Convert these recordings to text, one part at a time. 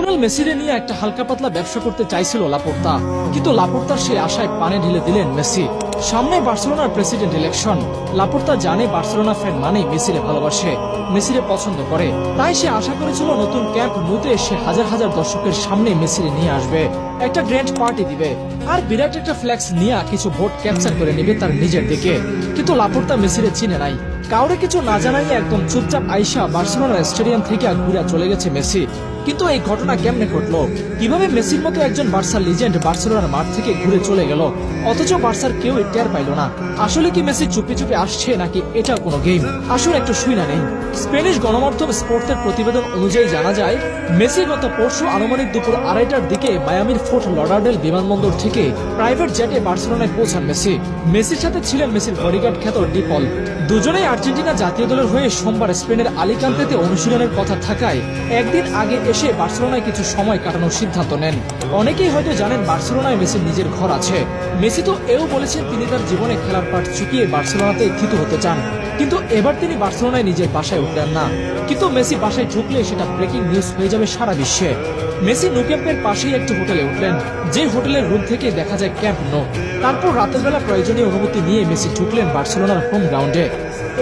Lionel মেসিরে নিয়ে একটা হালকা পাতলা ব্যবসা করতে চাইছিল লাপোর্তা, কিন্তু লাপোর্তার সেই আশায় পানি ঢেলে দিলেন মেসি। সামনে বার্সেলোনার প্রেসিডেন্ট ইলেকশন। লাপোর্তা জানে বার্সেলোনা ফ্যান মানেই মেসিরে ভালোবাসে, মেসিরে পছন্দ করে। তাই সে আশা করেছিল নতুন ক্যাম্প নুতে সে হাজার হাজার দর্শকের সামনে মেসিরে নিয়ে আসবে, একটা গ্র্যান্ড পার্টি দিবে, আর বিরাট একটা ফ্ল্যাক্স নিয়ে কিছু ভোট ক্যাপচার করে নেবে তার নিজের দিকে। কিন্তু লাপোর্তা মেসিরে চিনে নাই, কাউরে কিছু না জানাই একদম চুপচাপ আইসা বার্সেলোনার স্টেডিয়াম থেকে ঘুরে চলে গেছে মেসি। কিন্তু এই ঘটনা কেমনে ঘটলো? কিভাবে মেসির মতো একজন বার্সার লিজেন্ড বার্সেলোনার মাঠ থেকে ঘুরে চলে গেল, অথচ বার্সার কেউ টের পাইল না? আসলে কি মেসি চুপি চুপি আসছে, নাকি এটা কোনো গেম? আসলে একটু শুইনা নেই। স্পেনিশ গণমাধ্যম স্পোর্টের প্রতিবেদন অনুযায়ী জানা যায়, মেসি গত পরশু আনুমানিক দুপুর 2:30টার দিকে মায়ামির ফোর্ট লডারডেল বিমানবন্দর থেকে প্রাইভেট জেটে বার্সেলোনায় পৌঁছান মেসি। মেসির সাথে ছিলেন মেসির বডিগার্ড খ্যাত ডিপল। দুজনেই আর্জেন্টিনা জাতীয় দলের হয়ে সোমবার স্পেনের আলিকান্তেতে অনুশীলনের কথা থাকায় একদিন আগে এসে বার্সেলোনায় কিছু সময় কাটানোর সিদ্ধান্ত নেন। অনেকেই হয়তো জানেন বার্সেলোনায় মেসির নিজের ঘর আছে। মেসি তো এও বলেছেন তিনি তার জীবনে খেলার পাট চুকিয়ে বার্সেলোনাতে থিত হতে চান, কিন্তু এবার তিনি বার্সেলোনায় নিজের বাসায় উঠলেন না। কিন্তু মেসি বাসায় ঢুকলে সেটা ব্রেকিং নিউজ হয়ে যাবে সারা বিশ্বে। মেসি নো ক্যাম্পের পাশেই একটি হোটেলে উঠলেন, যে হোটেলের রুম থেকে দেখা যায় ক্যাম্প নো। তারপর রাতের বেলা প্রয়োজনীয় অনুমতি নিয়ে মেসি ঢুকলেন বার্সেলোনার হোম গ্রাউন্ডে।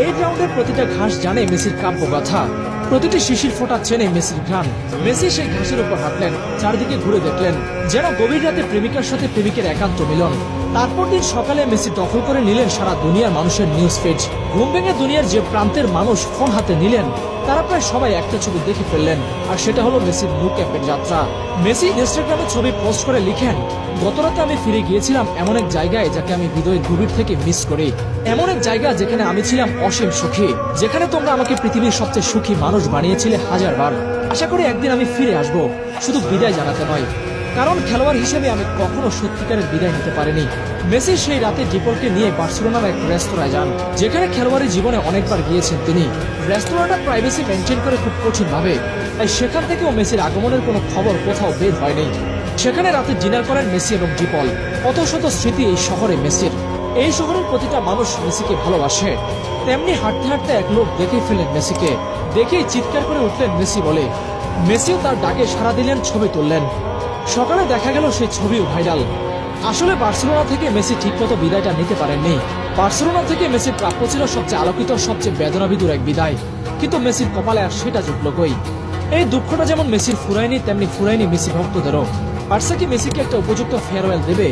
এই গ্রাউন্ডের প্রতিটা ঘাস জানে মেসির কাব্য গাথা, প্রতিটি শিশির ফোঁটা চেনে মেসির ঘ্রাণ। মেসি সেই ঘাসের উপর হাঁটলেন, চারদিকে ঘুরে দেখলেন, যেন গভীর রাতে প্রেমিকার সাথে প্রেমিকের একান্ত মিলন। তারপর দিন সকালে মেসি দখল করে নিলেন সারা দুনিয়ার মানুষের নিউজ ফিড। ঘুম ভেঙে দুনিয়ার যে প্রান্তের মানুষ ফোন হাতে নিলেন, তারা প্রায় সবাই একটা ছবি দেখে ফেললেন, আর সেটা হলো মেসির নো ক্যাম্পের যাত্রা। মেসি ইনস্টাগ্রামে ছবি পোস্ট করে লিখেন, গতরাতে আমি ফিরে গিয়েছিলাম এমন এক জায়গায় যাকে আমি হৃদয়ের গভীর থেকে মিস করি, এমন এক জায়গা যেখানে আমি ছিলাম অসীম সুখী, যেখানে তোমরা আমাকে পৃথিবীর সবচেয়ে সুখী মানুষ বানিয়েছিলে হাজারবার। আশা করি একদিন আমি ফিরে আসব, শুধু বিদায় জানাতে নয়, কারণ খেলোয়াড় হিসেবে আমি কখনো সত্যিকারের বিদায় নিতে পারিনি। মেসি সেই রাতে ডিপলকে নিয়ে বার্সেলোনার এক রেস্তোরাঁয় যান, যেখানে খেলোয়াড়ি জীবনে অনেকবার গিয়েছেন তিনি। রেস্তোরাঁটা প্রাইভেসি মেনটেন করে খুব কঠিন ভাবে, তাই সেখান থেকেও মেসির আগমনের কোনো খবর কোথাও বের হয়নি। সেখানে রাতে ডিনার করেন মেসি এবং ডিপল। কত শত স্মৃতি এই শহরে মেসির। এই শহরের প্রতিটা মানুষ মেসিকে ভালোবাসে। তেমনি হাঁটতে হাঁটতে এক লোক দেখেই ফেলেন মেসিকে, দেখেই চিৎকার করে উঠলেন মেসি বলে। মেসিও তার ডাকে সাড়া দিলেন, ছবি তুললেন। সকালে দেখা গেল সেই ছবিও ভাইরাল। আসলে বার্সেলোনা থেকে মেসি ঠিকমতো বিদায়টা নিতে পারেননি। বার্সেলোনা থেকে মেসির প্রাপ্য ছিল সবচেয়ে আলোকিত, সবচেয়ে বেদনাবিদুর এক বিদায়, কিন্তু মেসির কপালে আর সেটা জুটল কই। এই দুঃখটা যেমন মেসির ফুরায়নি, তেমনি ফুরায়নি মেসি ভক্তদেরও। বার্সা কি মেসিকে একটা উপযুক্ত ফেয়ারওয়েল দেবে?